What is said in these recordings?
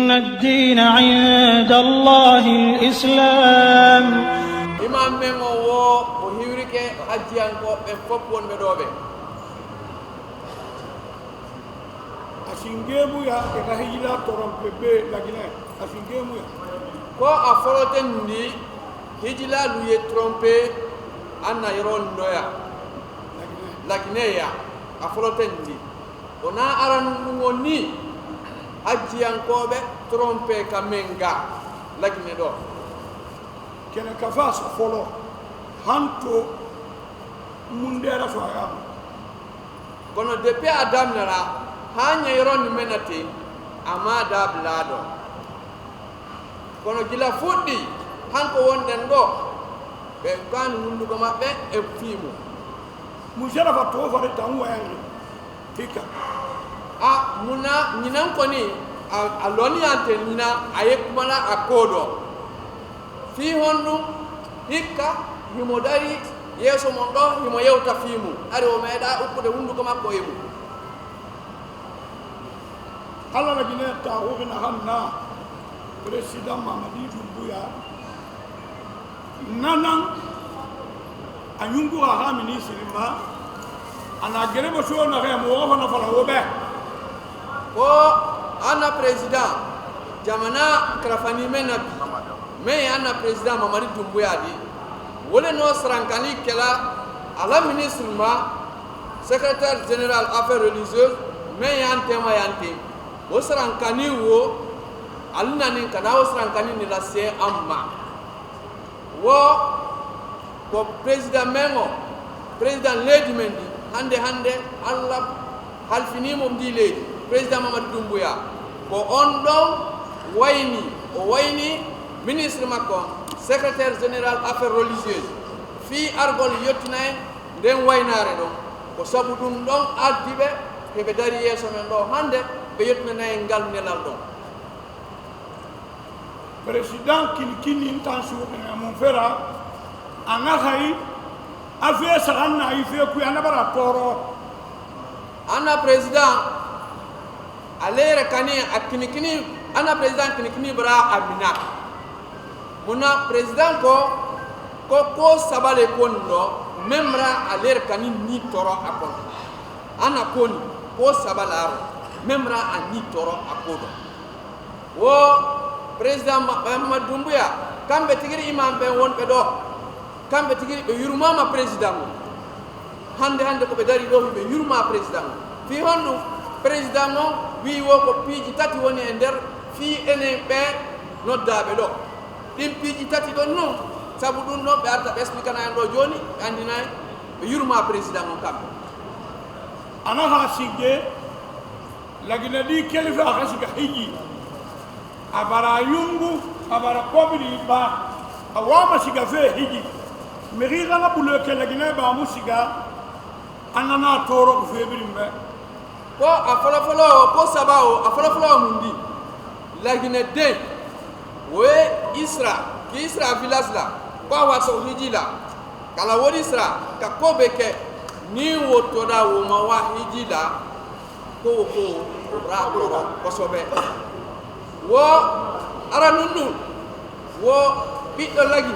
إن الدين عند الله الإسلام. إمام ميمو وهيوريك حجيان كو فوبون بدوبه asingemu ya ekahila torompebe lagine asingemu ya ko aforote ndi hijila luye trompe anna yoron noya lagine ya aforote ndi ona aranu ngoni hajiyan kobe trompe kamenga lagine do kene kafas folo hanto mundera so ya kono depuis adam nara hanya yoron menati amada blado kono gila fuddi hanko wonden do be kan mundu ko mabbe e fimu mujara fa to fa tan wayan tika a muna nyinan ko ni aloni ante nina aye kumala akodo fi hondu hikka himodari yeso mondo himo yewta fimu ari o meeda ukkude hundu ko makko yemu alla la gine ta hobina hanna president Mamadi Doumbouya nanan anyungu ha ministre ma ana gere bo so na ga mo na fala wobe ko ana president jamana krafani menabi me ana president Mamadi Doumbouya di wole no srankani kala ala ministre ma secrétaire général affaires religieuses me yante ma yante osrankani wo alnani kana osrankani ni la se amma wo ko president mengo president lady mendi hande Allah halfini mom di lady president Mamadi Doumbouya ko on don wayni ministre makko secrétaire général affaires religieuses fi argol yottinay den waynare don ko sabu dum don addibe hebe dari yeso men do hande be yottina ngal nelal don président kini intention na mon fera anga hay affaire saranna ife ku anabara toro ana président alere kani akinikini ana président kinikini bra amina muna président ko sabale kondo memra alere kani ni toro akon ana koni ko sabalaro memra ani toro akodo wo président Mamadi Doumbouya kambe tigiri imam be wonbe do kambe tigiri be yurma ma président hande ko be dari do be yurma président fi hondu président no wi wo ko piji tati woni e der fi ene be noddabe do dim piji tati do no sabu dun no be arta be explica na ndo joni andina be yurma président on kambe ana ha sigge lagina di kelifa khasiga hiji abara yungu abara kobri ba awama siga fe hiji meri gana bulo ke lagina ba musiga anana toro fe birimbe ko afala ko sabao afala mundi lagina de we isra village la ko wa so hiji la kala wori isra ka kobeke ni wotoda wo ma wa hiji la ko ra ko sobe wo aranundu wo biddo lagi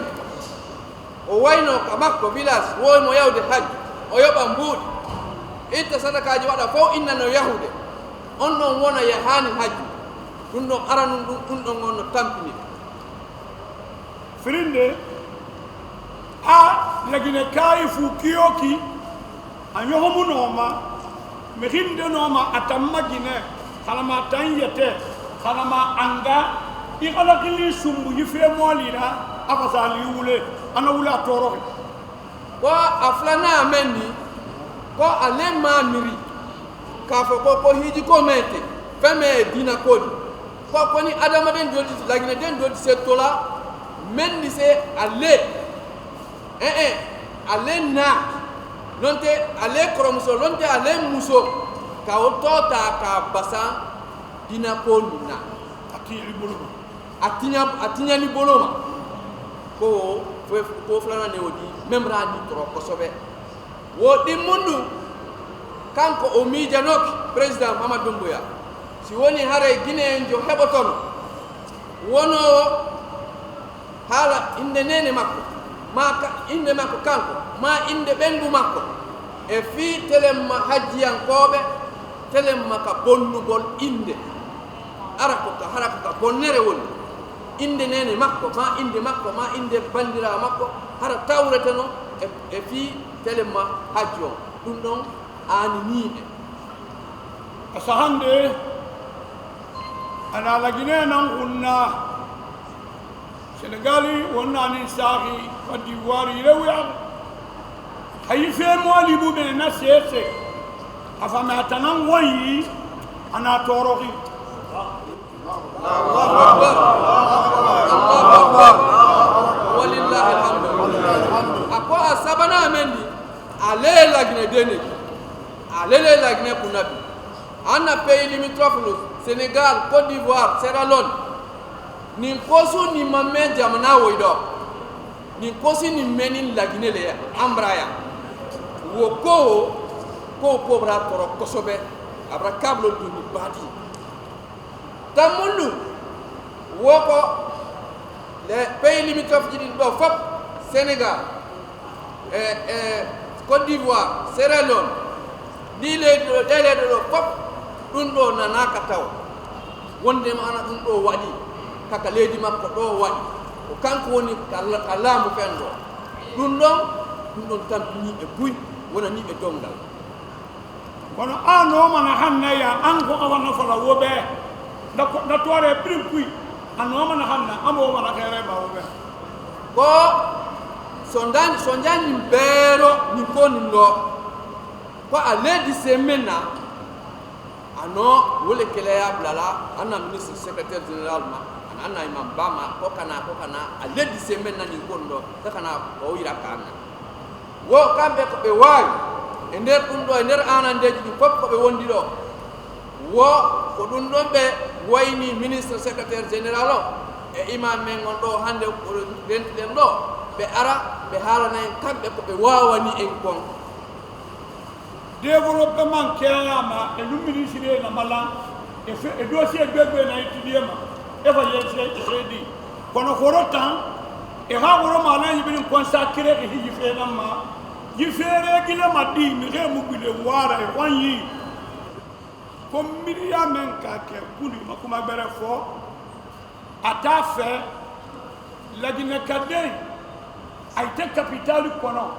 o wayno kamakko village wo mo yawde haji o yoba mbudi itta sadakaji wada fo inna no yahude on non wona yahani haji dun do aranundu dun do ngono tampini frinde a lagine kai fu kiyoki anyo homu noma mehinde noma atamma gine kalama tanyete kalama anga ikala kili sumbu yife molira afasali wule ana wula toro ko aflana mendi ko ale mamiri ka fo ko hiji ko mete feme dina kodi ko ni adama den dodi lagine den dodi se tola mendi se ale ale na nonte ale kromso nonte ale muso ka o tota ka basa dina ko nuna atinya ni boloma ko flana ne wodi memra ni tro ko sobe wodi mundu kanko o mi janok president Mamadi Doumbouya si woni hare Guinée en jo heboton wono hala inde nene makko ma inde makko kanko ma inde ɓendu makko e fi telemma hajjiyankoɓe telemma ka bonnugol inde ara ko ka hara ko ka bonnere woni inde nene makko ma inde bandira makko hara tawreteno e fi telemma hajji on ɗum ɗon aaniniɓe asahande ana lagine nan kunna senegali wonnani saahi Côte d'Ivoire rewya hayi fe moali ɓuɓe na sese afame atanan woyi ana toroki Allahu akbar Allahu akbar walillahi alhamdu ako a sabana mendi ale lagine dene ale lagine kunabi anna pays limitrophe Sénégal, Côte d'Ivoire, Sierra Leone nin kosu ni mamme jamana woido nin kosi ni menin lagine le ambraya wo ko bra toro kosobe abra kablo du ni badi tamulu woko les pays limitrophes qui do fop Sénégal Côte d'Ivoire, Sierra Leone di le do fop ɗum ɗo nanaka taw wonde mana ɗum ɗo waɗi kaka leydi makko ɗo waɗi ko kanko woni ka laamu fen ɗo ɗum ɗon tampini e buy wonani ɓe dongal kono an omana hanneya an ko awana fola woɓe na toore prim puy an omana hanna amo omana herema woɓe ko so jañi mbeero ni konin ɗo ko a leydi semenna ano wole keleya blala anna ministre secrétaire général ma anna imam bama ko kana a ledi semaine nani gondo kana o yira kana wo kambe ko be wawi e nder dum do e nder anandeji dum fop ko be wondi do wo ko dum do be wayni ministre secrétaire général o e imam men gon do hande ko den do be ara be halana en kambe ko be wawani en kon développement keyama e ɗum ministre na mala e dossier gbegbe na étudier ma e fa yedi kono horo tan e ha woro ma na yibin consacré e hiji fenam ma yi fere gila ma di mi re mu bile wara e wanyi ko miliya men ka ke kuli ma kuma bere fo ata fe la dina kadde ay te capital kono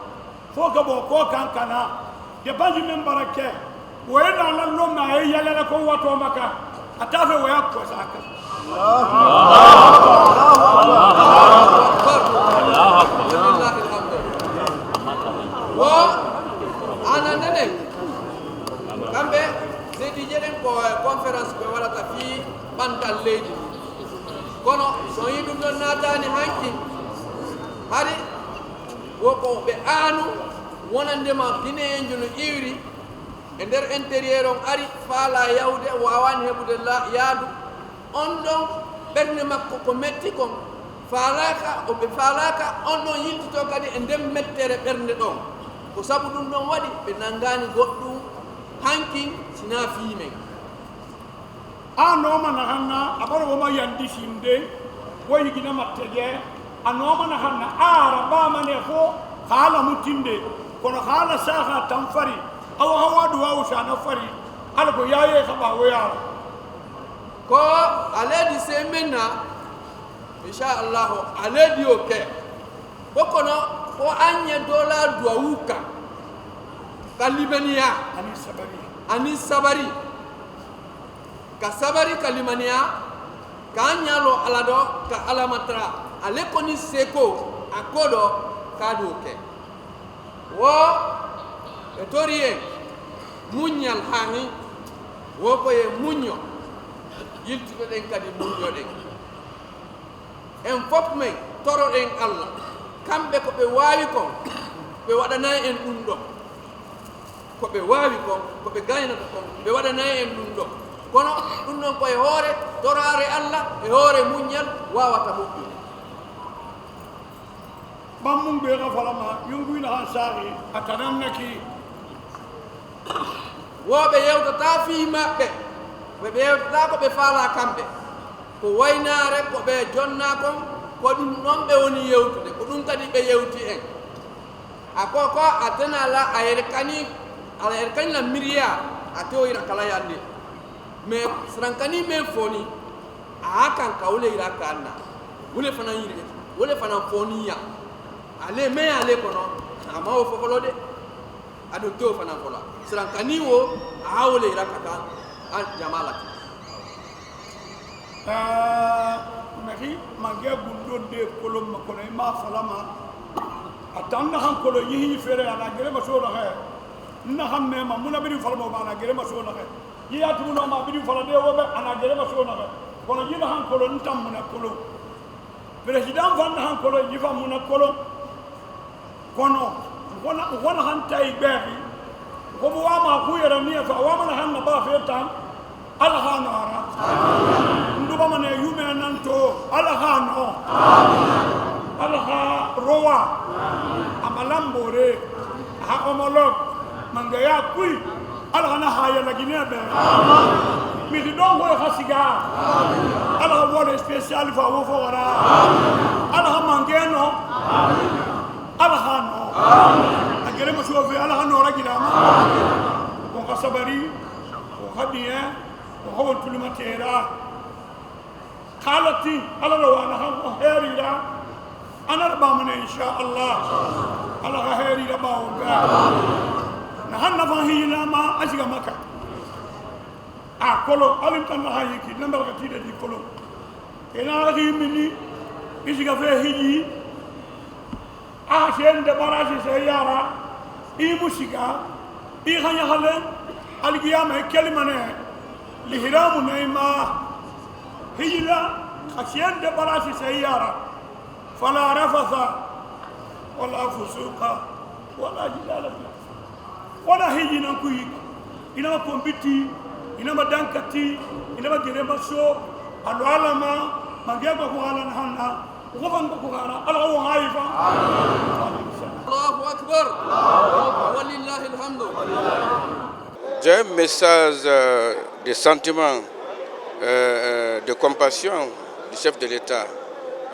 fo ga bo ko kankana de baji men barake wayna la lomna ay yalala ko wato maka atafe waya ko saka wa ana nene kambe zedi jeden ko conférence ko wala ta fi bantal leydi kono so yidum don natani hanki hari woko be anu wonandema bine enjuno iwri e nder intérieur on ari faala yawde wawani heɓude yaadu on ɗon ɓernde makko ko metti kon faalaka o ɓe faalaka on ɗon yiltito kadi e nder mettere ɓernde ɗon ko sabu ɗum ɗon waɗi ɓe nanngani goɗɗum hankin sina fiimen a nomana hanna aɓara woma yandisinde wo yiginama tege a nomana hanna aara ɓamane fo haala mutinde kono haala saha tan fari awa hawadu wawu sana fari ala ko yaye kaba woyara ko aledi semenna inchallahu aledi o ke bokono ko anye dola duawuka kalimaniya ani sabari ka sabari kalimaniya ka nyalo alado ka alamatra ale koni seko akodo kado ke wo etorie munyal hani wo ko ye munyo yiltude den kadi munyo den en fop men toro den Allah kambe ko be wawi kon be wadana en dum do ko be wawi kon ko be gaynata kon be wadana en dum do kono dum non ko e hore torare Allah e hore munyal wawata hokkude bammun be ga falama yunguina han sari atanan naki woɓe yewtata fi maɓɓe ɓe yewtata ko ɓe faala kamɓe ko waynare ko ɓe jonna kon ko ɗum ɗon ɓe woni yewtude ko ɗum kadi ɓe yewti en ako ko atena la ayere kani la miriya ate o ira kala yande mais srankani men foni a kan ka wole ira kanna wole fana yiri wole fana foni ya ale me ale kono ama o fofolo de ado to fana fola srankani wo a wole ira kaka an jamala mari mangé gundo de kolom makono ma falama atanda han kolo yihi fere ana gere ma so he na ham me ma muna bidi falmo ma ana gere ma so he yi atu no ma bidi fala de wo be ana gere ma so he kono yina han kolo ntam muna kolo president van han kolo yifa muna kolo kono wona han tay bebi ko mo wa ma ku yara ni fa wa ma han na ba fe tan ala hano ara nduba mane yume nanto ala hano ala ha rowa amalambore ha homolog mangaya kui ala hana haya lagine be mi di don ho hasiga ala ha wole special fa wo fo wara ala ha mangeno ala hano agere mo shofe ala hano ragida ma ko kasabari ko hadiya وهو الكلمتيرا قالتي على لو انا هيريرا انا ربا من ان شاء الله على هيريرا باوغا نحن فهينا ما اجيغا مكا كولو علم كان هايكي نمبر كتير دي كولو انا غي مني اجيغا فهي عشان دبراشي سيارة اي موسيقى اي خانيا خالن القيامة كلمة لهرام نيما هيلا خشيان دبراشي سيارة فلا رفث ولا فسوق ولا جدال ولا هيجينا كويك إنما كومبيتي إنما دانكتي إنما جريما شو العالما ما جابا كوالا نحنا وغفن كوالا الله هايفا الله أكبر ولله الحمد. J'ai un message de sentiment, de compassion du chef de l'État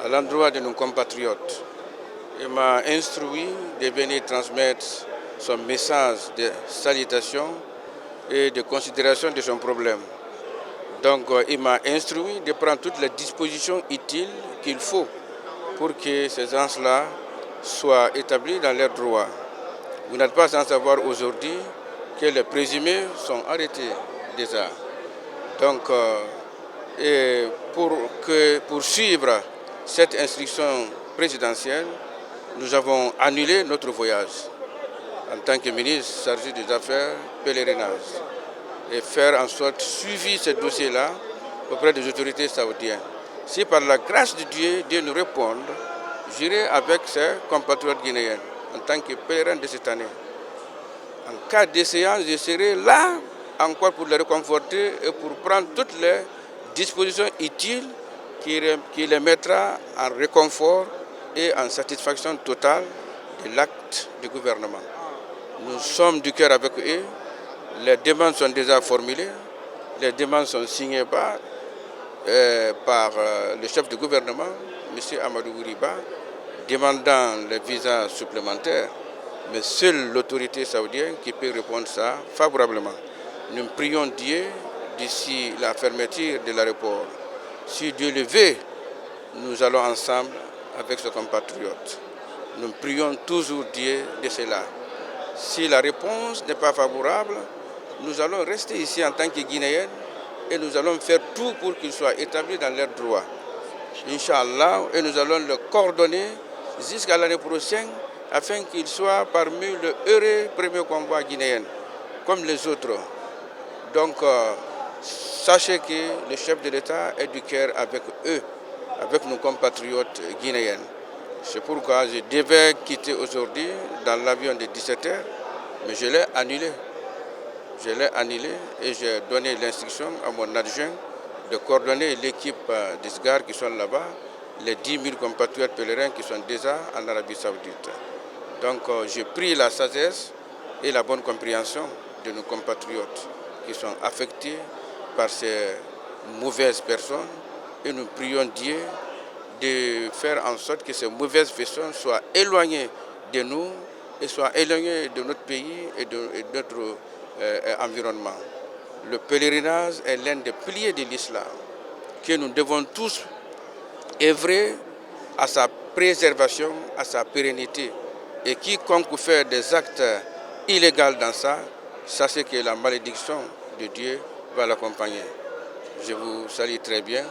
à l'endroit de nos compatriotes. Il m'a instruit de venir transmettre son message de salutation et de considération de son problème. Donc il m'a instruit de prendre toutes les dispositions utiles qu'il faut pour que ces gens-là soient établis dans leurs droits. Vous n'êtes pas sans savoir aujourd'hui que les présumés sont arrêtés déjà. Donc, pour suivre cette instruction présidentielle, nous avons annulé notre voyage en tant que ministre chargé des affaires pèlerinage et faire en sorte de suivre ce dossier-là auprès des autorités saoudiennes. Si par la grâce de Dieu, Dieu nous répond, j'irai avec ses compatriotes guinéens en tant que pèlerin de cette année. En cas d'essayance, je serai là encore pour les réconforter et pour prendre toutes les dispositions utiles qui les mettra en réconfort et en satisfaction totale de l'acte du gouvernement. Nous sommes du cœur avec eux. Les demandes sont déjà formulées. Les demandes sont signées par le chef du gouvernement, M. Amadou Ouriba, demandant les visas supplémentaires. Mais seule l'autorité saoudienne qui peut répondre ça favorablement. Nous prions Dieu d'ici la fermeture de l'aéroport. Si Dieu le veut, nous allons ensemble avec ses compatriotes. Nous prions toujours Dieu de cela. Si la réponse n'est pas favorable, nous allons rester ici en tant que Guinéens et nous allons faire tout pour qu'ils soient établis dans leurs droits. Inch'Allah, et nous allons le coordonner jusqu'à l'année prochaine afin qu'ils soient parmi le heureux premier convoi guinéen, comme les autres. Donc, sachez que le chef de l'État est du cœur avec eux, avec nos compatriotes guinéens. C'est pourquoi je devais quitter aujourd'hui dans l'avion de 17h, mais je l'ai annulé. Je l'ai annulé et j'ai donné l'instruction à mon adjoint de coordonner l'équipe des SGAR qui sont là-bas, les 10 000 compatriotes pèlerins qui sont déjà en Arabie Saoudite. Donc j'ai pris la sagesse et la bonne compréhension de nos compatriotes qui sont affectés par ces mauvaises personnes et nous prions Dieu de faire en sorte que ces mauvaises personnes soient éloignées de nous et soient éloignées de notre pays et de notre environnement. Le pèlerinage est l'un des piliers de l'islam que nous devons tous œuvrer à sa préservation, à sa pérennité. Et quiconque fait des actes illégaux dans ça, sachez que la malédiction de Dieu va l'accompagner. Je vous salue très bien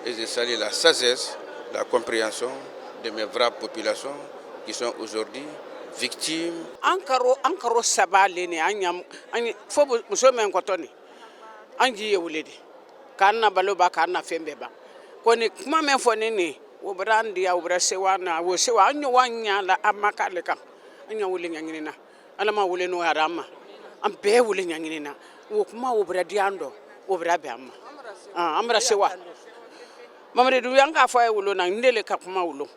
et je salue la sagesse, la compréhension de mes vraies populations qui sont aujourd'hui victimes. Ankaro sabale ne anyam ani fo muso men kotoni anji yewuledi kana baloba kana fembe ba koni kuma men fo ne wo brandi ya wo brasewa na wo sewa anyo wanya la amaka le kam anya wule nyangina ala ma wule no arama am be wule nyangina wo kuma wo bradi ando wo brabe amma amra sewa mamre du yanga fa wulo na ndele ka kuma wulo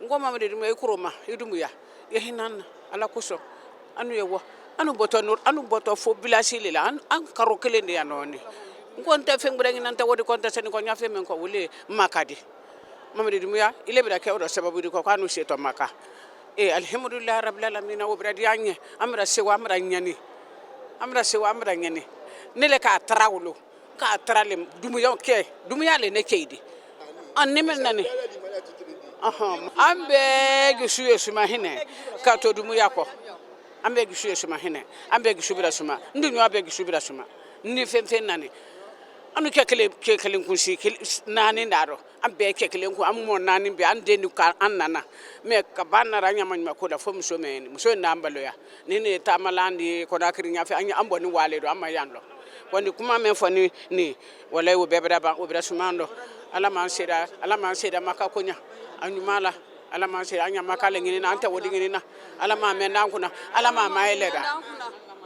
ngo mamre du me kuroma idumbu ya yehinan ala kuso anu yewo anu boto fo bilasi lela an karo kele ndi anoni ngonta fengbra nginanta wodi konta sen ko nyafe men ko wule makadi mamadi dumuya ile bira ke odo sababu di ko kanu seto maka alhamdulillah rabbil alamin wo bira dianye amra sewa amra nyani nele ka trawlo ka tralem dumuya le ne keidi an nemen nani ambe gisuye suma hine ka to dumuya ko ambe gisuye suma hine ambe gisubira suma ndinyo ambe gisubira suma ni femfen nani anu kekelen kunsi nani ndaro ambe kekelen ku ammo nani be ande ni ka annana me ka banara nyama nyama ko da fo muso na ambalo ya ni tamalandi ko da kiri nyafi anya ambo ni wale do amma yanlo woni kuma men fo ni walay wo bebeda ba o brasumando ala man seda maka konya anyumala ala man seda anya maka le ngini na anta wodi ngini na ala ma men nankuna ala ma maileda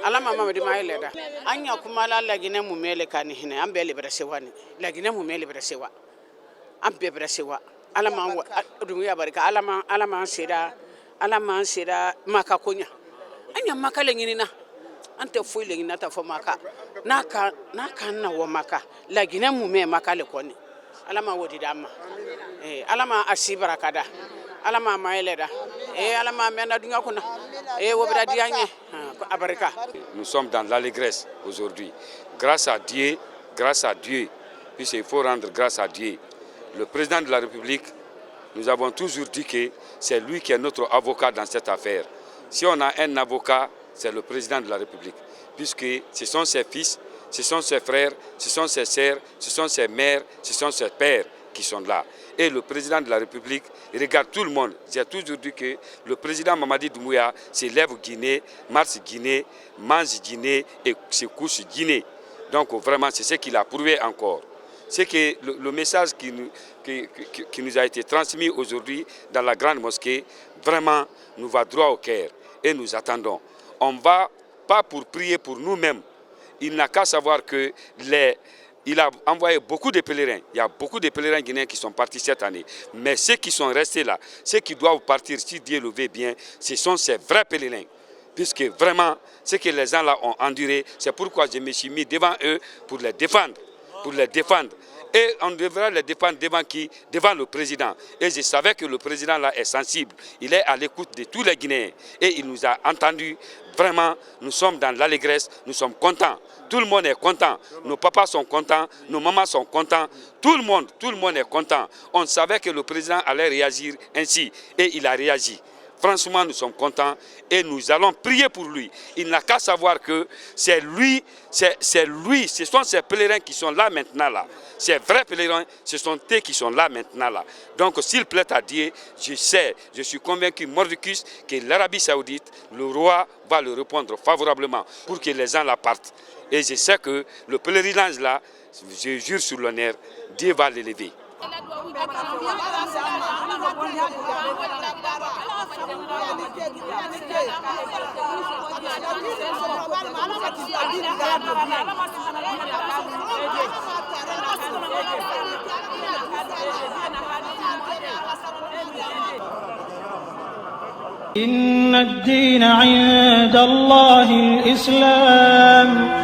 ala ma mama di maileda anya kuma la lagine mu mele kani hine ambe le brasewani lagine mu mele brasewa ambe brasewa ala ma dum ya barika ala ma seda maka konya anya maka le ngini na anta foi le ngini na ta fo maka naka na wo maka lagine mu me maka le koni alama wodi dama alama asibara kada alama maeleda alama mena dunga kuna wobida dianye abarika. Nous sommes dans l'allégresse aujourd'hui grâce à Dieu puisqu'il faut rendre grâce à Dieu. Le président de la République, nous avons toujours dit que c'est lui qui est notre avocat dans cette affaire. Si on a un avocat, c'est le président de la République, puisque ce sont ses fils, ce sont ses frères, ce sont ses sœurs, ce sont ses mères, ce sont ses pères qui sont là. Et le président de la République regarde tout le monde. J'ai toujours dit que le président Mamadi Doumbouya s'élève Guinée, marche Guinée, mange Guinée et se couche Guinée. Donc vraiment, c'est ce qu'il a prouvé encore. C'est que le message qui nous a été transmis aujourd'hui dans la grande mosquée, vraiment nous va droit au cœur et nous attendons. On ne va pas pour prier pour nous-mêmes. Il n'a qu'à savoir que il a envoyé beaucoup de pèlerins. Il y a beaucoup de pèlerins guinéens qui sont partis cette année. Mais ceux qui sont restés là, ceux qui doivent partir, si Dieu le veut bien, ce sont ces vrais pèlerins. Puisque vraiment, ce que les gens là ont enduré, c'est pourquoi je me suis mis devant eux pour les défendre. Et on devra les défendre devant qui? Devant le président. Et je savais que le président là est sensible. Il est à l'écoute de tous les Guinéens. Et il nous a entendus. Vraiment, nous sommes dans l'allégresse, nous sommes contents. Tout le monde est content. Nos papas sont contents, nos mamans sont contents. Tout le monde est content. On savait que le président allait réagir ainsi. Et il a réagi. Franchement, nous sommes contents et nous allons prier pour lui. Il n'a qu'à savoir que c'est lui, ce sont ces pèlerins qui sont là maintenant là. Ces vrais pèlerins, ce sont eux qui sont là maintenant là. Donc s'il plaît à Dieu, je suis convaincu, mordicus, que l'Arabie Saoudite, le roi va le répondre favorablement pour que les gens la partent. Et je sais que le pèlerinage là, je jure sur l'honneur, Dieu va l'élever. إن الدين عند الله الإسلام